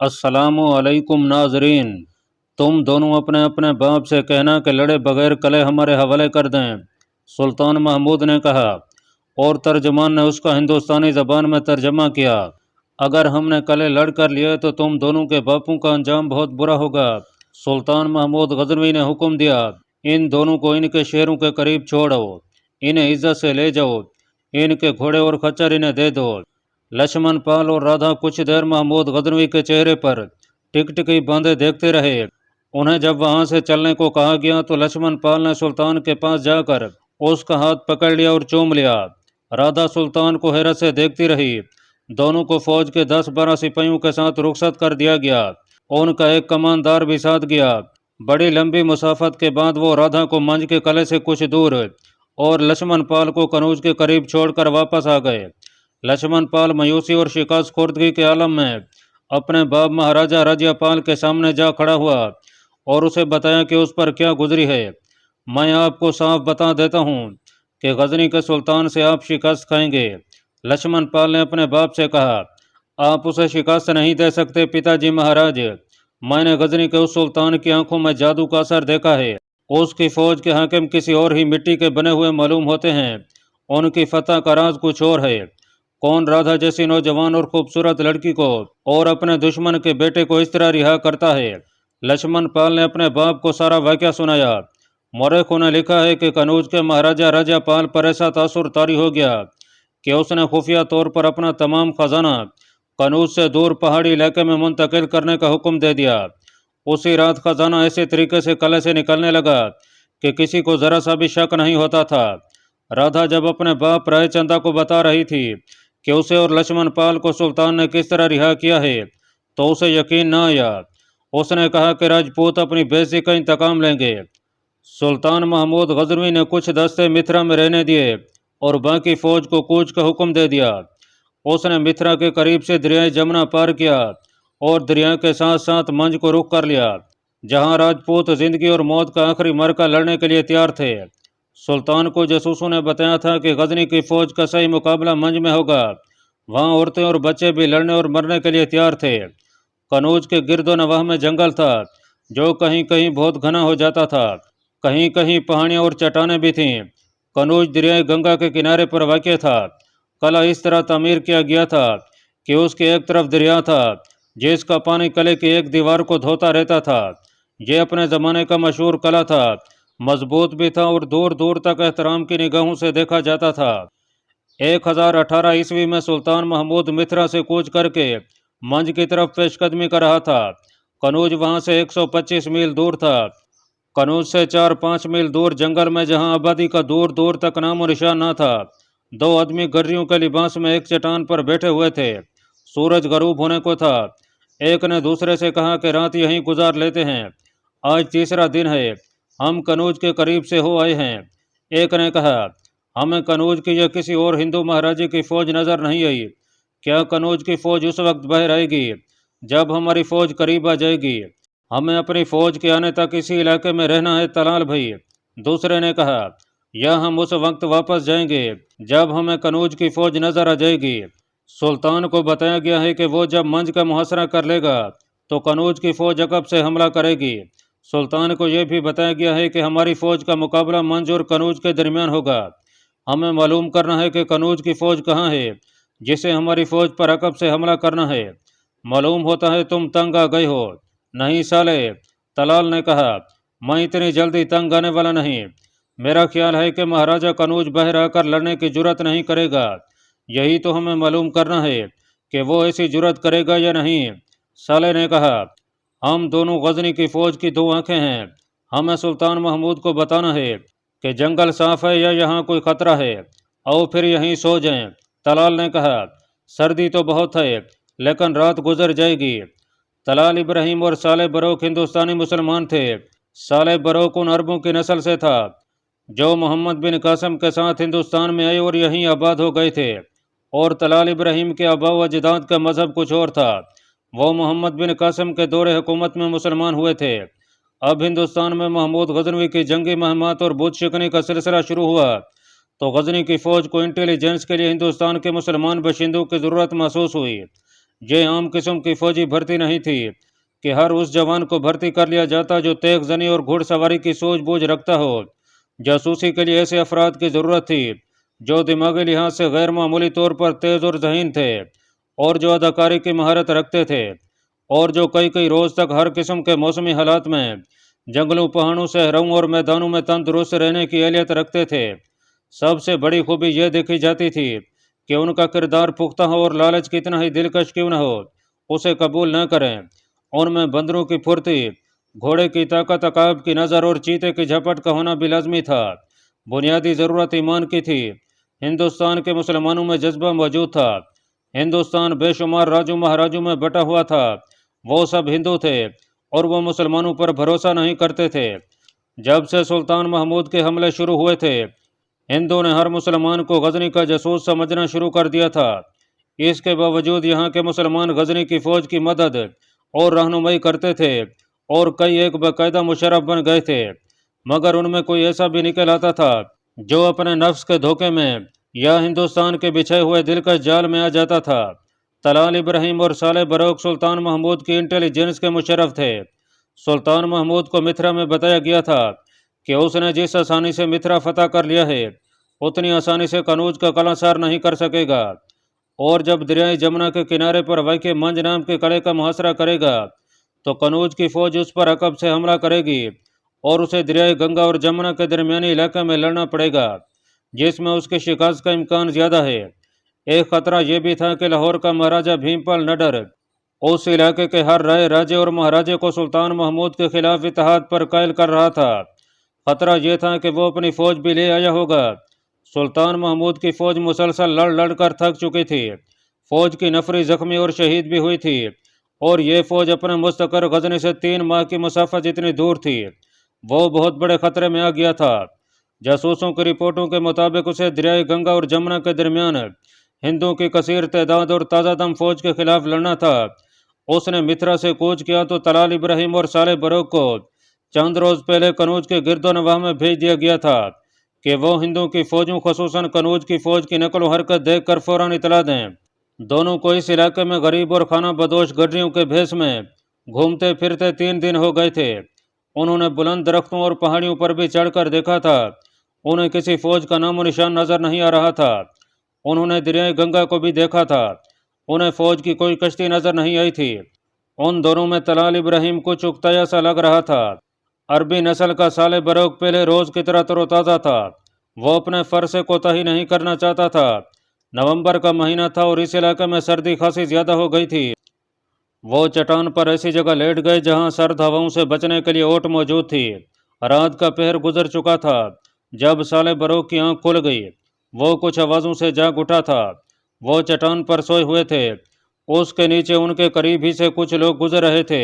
السلام علیکم ناظرین، تم دونوں اپنے اپنے باپ سے کہنا کہ لڑے بغیر قلعے ہمارے حوالے کر دیں، سلطان محمود نے کہا، اور ترجمان نے اس کا ہندوستانی زبان میں ترجمہ کیا۔ اگر ہم نے قلعے لڑ کر لیے تو تم دونوں کے باپوں کا انجام بہت برا ہوگا۔ سلطان محمود غزنوی نے حکم دیا، ان دونوں کو ان کے شہروں کے قریب چھوڑو، انہیں عزت سے لے جاؤ، ان کے گھوڑے اور خچر انہیں دے دو۔ لکشمن پال اور رادھا کچھ دیر محمود غزنوی کے چہرے پر ٹکٹکی باندھے دیکھتے رہے۔ انہیں جب وہاں سے چلنے کو کہا گیا تو لکشمن پال نے سلطان کے پاس جا کر اس کا ہاتھ پکڑ لیا اور چوم لیا۔ رادھا سلطان کو حیرت سے دیکھتی رہی۔ دونوں کو فوج کے 10-12 سپاہیوں کے ساتھ رخصت کر دیا گیا۔ ان کا ایک کماندار بھی ساتھ گیا۔ بڑی لمبی مسافت کے بعد وہ رادھا کو منج کے قلعے سے کچھ دور اور لکشمن پال کو کنوج کے قریب چھوڑ کر واپس آ گئے۔ لکشمن پال مایوسی اور شکست خوردگی کے عالم میں اپنے باپ مہاراجہ راجیہ پال کے سامنے جا کھڑا ہوا اور اسے بتایا کہ اس پر کیا گزری ہے۔ میں آپ کو صاف بتا دیتا ہوں کہ غزنی کے سلطان سے آپ شکست کھائیں گے۔ لکشمن پال نے اپنے باپ سے کہا، آپ اسے شکست نہیں دے سکتے پتا جی مہاراج، میں نے غزنی کے اس سلطان کی آنکھوں میں جادو کا اثر دیکھا ہے۔ اس کی فوج کے حاکم کسی اور ہی مٹی کے بنے ہوئے معلوم ہوتے ہیں۔ ان کی فتح کا راز کچھ اور ہے۔ کون رادھا جیسی نوجوان اور خوبصورت لڑکی کو اور اپنے دشمن کے بیٹے کو اس طرح رہا کرتا ہے؟ لکشمن پال نے اپنے باپ کو سارا واقعہ سنایا۔ مورخوں نے لکھا ہے کہ کنوج کے مہاراجہ راجہ پال پر ایسا تاثر طاری ہو گیا کہ اس نے خفیہ طور پر اپنا تمام خزانہ کنوج سے دور پہاڑی علاقے میں منتقل کرنے کا حکم دے دیا۔ اسی رات خزانہ ایسے طریقے سے قلعے سے نکلنے لگا کہ کسی کو ذرا سا بھی شک نہیں ہوتا تھا۔ رادھا جب اپنے باپ رائے چندا کو بتا رہی تھی کہ اسے اور لکشمن پال کو سلطان نے کس طرح رہا کیا ہے تو اسے یقین نہ آیا۔ اس نے کہا کہ راجپوت اپنی بے عزتی کا انتقام لیں گے۔ سلطان محمود غزنوی نے کچھ دستے متھرا میں رہنے دیے اور باقی فوج کو کوچ کا حکم دے دیا۔ اس نے متھرا کے قریب سے دریائے جمنا پار کیا اور دریا کے ساتھ ساتھ منج کو رخ کر لیا، جہاں راجپوت زندگی اور موت کا آخری مرکہ لڑنے کے لیے تیار تھے۔ سلطان کو جاسوسوں نے بتایا تھا کہ غزنی کی فوج کا صحیح مقابلہ منج میں ہوگا۔ وہاں عورتیں اور بچے بھی لڑنے اور مرنے کے لیے تیار تھے۔ کنوج کے گرد و نواح میں جنگل تھا جو کہیں کہیں بہت گھنا ہو جاتا تھا، کہیں کہیں پہاڑیاں اور چٹانیں بھی تھیں۔ کنوج دریائے گنگا کے کنارے پر واقع تھا۔ قلعہ اس طرح تعمیر کیا گیا تھا کہ اس کی ایک طرف دریا تھا جس کا پانی قلعے کی ایک دیوار کو دھوتا رہتا تھا۔ یہ اپنے زمانے کا مشہور قلعہ تھا، مضبوط بھی تھا اور دور دور تک احترام کی نگاہوں سے دیکھا جاتا تھا۔ 1018 عیسوی میں سلطان محمود متھرا سے کوچ کر کے منج کی طرف پیش قدمی کر رہا تھا۔ کنوج وہاں سے 125 میل دور تھا۔ کنوج سے 4-5 میل دور جنگل میں جہاں آبادی کا دور دور تک نام و نشان نہ تھا، 2 آدمی گرریوں کے لباس میں ایک چٹان پر بیٹھے ہوئے تھے۔ سورج غروب ہونے کو تھا۔ ایک نے دوسرے سے کہا کہ رات یہیں گزار لیتے ہیں، آج تیسرا دن ہے، ہم کنوج کے قریب سے ہو آئے ہیں۔ ایک نے کہا، ہمیں کنوج کی یا کسی اور ہندو مہاراجے کی فوج نظر نہیں آئی، کیا کنوج کی فوج اس وقت باہر آئے گی جب ہماری فوج قریب آ جائے گی؟ ہمیں اپنی فوج کے آنے تک اسی علاقے میں رہنا ہے طلال بھائی۔ دوسرے نے کہا، یا ہم اس وقت واپس جائیں گے جب ہمیں کنوج کی فوج نظر آ جائے گی۔ سلطان کو بتایا گیا ہے کہ وہ جب منج کا محاصرہ کر لے گا تو کنوج کی فوج عقب سے حملہ کرے گی۔ سلطان کو یہ بھی بتایا گیا ہے کہ ہماری فوج کا مقابلہ منج اور کنوج کے درمیان ہوگا۔ ہمیں معلوم کرنا ہے کہ کنوج کی فوج کہاں ہے جسے ہماری فوج پر عقب سے حملہ کرنا ہے۔ معلوم ہوتا ہے تم تنگ آ گئے ہو۔ نہیں سالے، طلال نے کہا، میں اتنی جلدی تنگ آنے والا نہیں۔ میرا خیال ہے کہ مہاراجہ کنوج باہر آ کر لڑنے کی جرات نہیں کرے گا۔ یہی تو ہمیں معلوم کرنا ہے کہ وہ ایسی جرات کرے گا یا نہیں۔ سالے نے کہا، ہم دونوں غزنی کی فوج کی 2 آنکھیں ہیں، ہمیں سلطان محمود کو بتانا ہے کہ جنگل صاف ہے یا یہاں کوئی خطرہ ہے، آؤ پھر یہیں سو جائیں۔ طلال نے کہا، سردی تو بہت ہے لیکن رات گزر جائے گی۔ طلال ابراہیم اور صالح بروک ہندوستانی مسلمان تھے۔ صالح بروک ان عربوں کی نسل سے تھا جو محمد بن قاسم کے ساتھ ہندوستان میں آئے اور یہیں آباد ہو گئے تھے، اور طلال ابراہیم کے آباء و اجداد کا مذہب کچھ اور تھا، وہ محمد بن قاسم کے دور حکومت میں مسلمان ہوئے تھے۔ اب ہندوستان میں محمود غزنوی کی جنگی مہمات اور بت شکنی کا سلسلہ شروع ہوا تو غزنی کی فوج کو انٹیلیجنس کے لیے ہندوستان کے مسلمان باشندوں کی ضرورت محسوس ہوئی۔ یہ عام قسم کی فوجی بھرتی نہیں تھی کہ ہر اس جوان کو بھرتی کر لیا جاتا جو تیغ زنی اور گھڑ سواری کی سوجھ بوجھ رکھتا ہو۔ جاسوسی کے لیے ایسے افراد کی ضرورت تھی جو دماغی لحاظ سے غیر معمولی طور پر تیز اور ذہین تھے، اور جو اداکاری کی مہارت رکھتے تھے، اور جو کئی روز تک ہر قسم کے موسمی حالات میں جنگلوں، پہاڑوں، صحراؤں اور میدانوں میں تندرست رہنے کی اہلیت رکھتے تھے۔ سب سے بڑی خوبی یہ دیکھی جاتی تھی کہ ان کا کردار پختہ ہو، اور لالچ کتنا ہی دلکش کیوں نہ ہو اسے قبول نہ کریں۔ ان میں بندروں کی پھرتی، گھوڑے کی طاقت، عقاب کی نظر اور چیتے کی جھپٹ کا ہونا بھی لازمی تھا۔ بنیادی ضرورت ایمان کی تھی۔ ہندوستان کے مسلمانوں میں جذبہ موجود تھا۔ ہندوستان بے شمار راجوں مہاراجوں میں بٹا ہوا تھا، وہ سب ہندو تھے اور وہ مسلمانوں پر بھروسہ نہیں کرتے تھے۔ جب سے سلطان محمود کے حملے شروع ہوئے تھے، ہندوؤں نے ہر مسلمان کو غزنی کا جاسوس سمجھنا شروع کر دیا تھا۔ اس کے باوجود یہاں کے مسلمان غزنی کی فوج کی مدد اور رہنمائی کرتے تھے، اور کئی ایک باقاعدہ مشرف بن گئے تھے، مگر ان میں کوئی ایسا بھی نکل آتا تھا جو اپنے نفس کے دھوکے میں یا ہندوستان کے بچھائے ہوئے دلکش جال میں آ جاتا تھا۔ طلال ابراہیم اور صالح بروک سلطان محمود کی انٹیلیجنس کے مشرف تھے۔ سلطان محمود کو متھرا میں بتایا گیا تھا کہ اس نے جس آسانی سے متھرا فتح کر لیا ہے، اتنی آسانی سے قنوج کا قلعہ سار نہیں کر سکے گا، اور جب دریائے جمنا کے کنارے پر واقع منج نام کے قلعے کا محاصرہ کرے گا تو قنوج کی فوج اس پر عقب سے حملہ کرے گی، اور اسے دریائے گنگا اور جمنا کے درمیانی علاقے میں لڑنا پڑے گا، جس میں اس کے شکست کا امکان زیادہ ہے۔ ایک خطرہ یہ بھی تھا کہ لاہور کا مہاراجہ بھیم پال نڈر اس علاقے کے ہر رائے راجے اور مہاراجے کو سلطان محمود کے خلاف اتحاد پر قائل کر رہا تھا۔ خطرہ یہ تھا کہ وہ اپنی فوج بھی لے آیا ہوگا۔ سلطان محمود کی فوج مسلسل لڑ لڑ کر تھک چکی تھی، فوج کی نفری زخمی اور شہید بھی ہوئی تھی، اور یہ فوج اپنے مستقر غزنی سے 3 ماہ کی مسافت جتنی دور تھی۔ وہ بہت بڑے خطرے میں آ گیا تھا۔ جاسوسوں کی رپورٹوں کے مطابق اسے دریائے گنگا اور جمنا کے درمیان ہندوؤں کی کثیر تعداد اور تازہ دم فوج کے خلاف لڑنا تھا۔ اس نے متھرا سے کوچ کیا تو طلال ابراہیم اور صالح بروک کو چند روز پہلے قنوج کے گرد و نواح میں بھیج دیا گیا تھا کہ وہ ہندوؤں کی فوجوں خصوصاً قنوج کی فوج کی نقل و حرکت دیکھ کر فوراً اطلاع دیں۔ دونوں کو اس علاقے میں غریب اور خانہ بدوش گڈریوں کے بھیس میں گھومتے پھرتے 3 دن ہو گئے تھے۔ انہوں نے بلند درختوں اور پہاڑیوں پر بھی چڑھ کر دیکھا تھا، انہیں کسی فوج کا نام و نشان نظر نہیں آ رہا تھا۔ انہوں نے دریائے گنگا کو بھی دیکھا تھا، انہیں فوج کی کوئی کشتی نظر نہیں آئی تھی۔ ان دونوں میں طلال ابراہیم کچھ اکتایا سا لگ رہا تھا۔ عربی نسل کا صالح بروک پہلے روز کی طرح تر و تازہ تھا، وہ اپنے فر سے کوتاہی نہیں کرنا چاہتا تھا۔ نومبر کا مہینہ تھا اور اس علاقے میں سردی خاصی زیادہ ہو گئی تھی۔ وہ چٹان پر ایسی جگہ لیٹ گئے جہاں سرد ہواؤں سے بچنے کے لیے اوٹ موجود تھی۔ رات کا پہر گزر چکا تھا جب صالح بروک کی آنکھ کھل گئی۔ وہ کچھ آوازوں سے جاگ اٹھا تھا۔ وہ چٹان پر سوئے ہوئے تھے، اس کے نیچے ان کے قریب ہی سے کچھ لوگ گزر رہے تھے،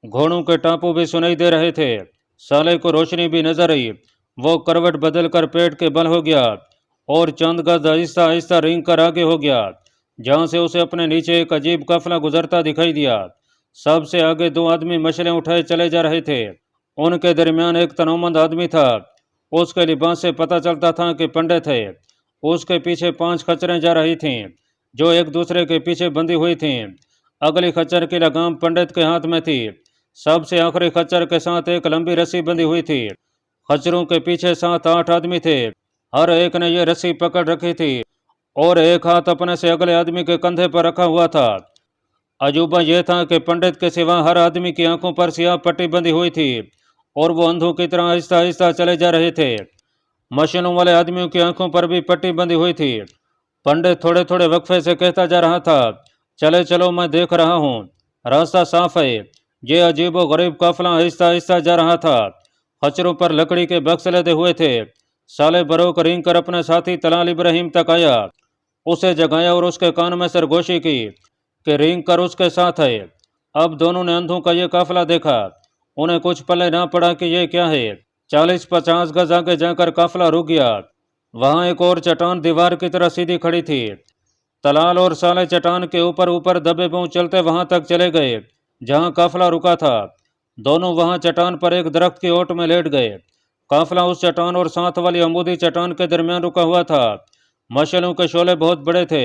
گھوڑوں کے ٹاپو بھی سنائی دے رہے تھے۔ صالح کو روشنی بھی نظر آئی، وہ کروٹ بدل کر پیٹ کے بل ہو گیا اور چند گز آہستہ آہستہ رینگ کر آگے ہو گیا، جہاں سے اسے اپنے نیچے ایک عجیب قافلہ گزرتا دکھائی دیا۔ سب سے آگے 2 آدمی مشلیں اٹھائے چلے جا رہے تھے، ان کے درمیان ایک تنومند آدمی تھا، اس کے لباس سے پتہ چلتا تھا کہ پنڈت ہے۔ اس کے پیچھے 5 خچریں جا رہی تھیں جو ایک دوسرے کے پیچھے بندھی ہوئی تھیں۔ اگلی خچر کی لگام پنڈت کے ہاتھ میں تھی، سب سے آخری خچر کے ساتھ ایک لمبی رسی بندھی ہوئی تھی۔ خچروں کے پیچھے 7-8 آدمی تھے، ہر ایک نے یہ رسی پکڑ رکھی تھی اور ایک ہاتھ اپنے سے اگلے آدمی کے کندھے پر رکھا ہوا تھا۔ عجوبہ یہ تھا کہ پنڈت کے سوا ہر آدمی کی آنکھوں پر سیاہ پٹی بندھی ہوئی تھی اور وہ اندھوں کی طرح آہستہ آہستہ چلے جا رہے تھے۔ مشلوں والے آدمیوں کی آنکھوں پر بھی پٹی بندھی ہوئی تھی۔ پنڈت تھوڑے تھوڑے وقفے سے کہتا جا رہا تھا، چلے چلو میں دیکھ رہا ہوں، راستہ صاف ہے۔ یہ عجیب و غریب قافلہ آہستہ آہستہ جا رہا تھا، خچروں پر لکڑی کے بکس لدے ہوئے تھے۔ صالح بروک رینگ کر اپنے ساتھی طلال ابراہیم تک آیا، اسے جگایا اور اس کے کان میں سرگوشی کی کہ رینگ کر اس کے ساتھ ہے۔ اب دونوں نے اندھوں کا یہ قافلہ دیکھا، انہیں کچھ پلے نہ پڑا کہ یہ کیا ہے۔ 40-50 گز آگے جا کر قافلہ رک گیا، وہاں ایک اور چٹان دیوار کی طرح سیدھی کھڑی تھی۔ طلال اور صالح چٹان کے اوپر دبے پاؤں چلتے وہاں تک چلے گئے جہاں قافلہ رکا تھا۔ دونوں وہاں چٹان پر ایک درخت کی اوٹ میں لیٹ گئے۔ قافلہ اس چٹان اور ساتھ والی عمودی چٹان کے درمیان رکا ہوا تھا۔ مشعلوں کے شعلے بہت بڑے تھے،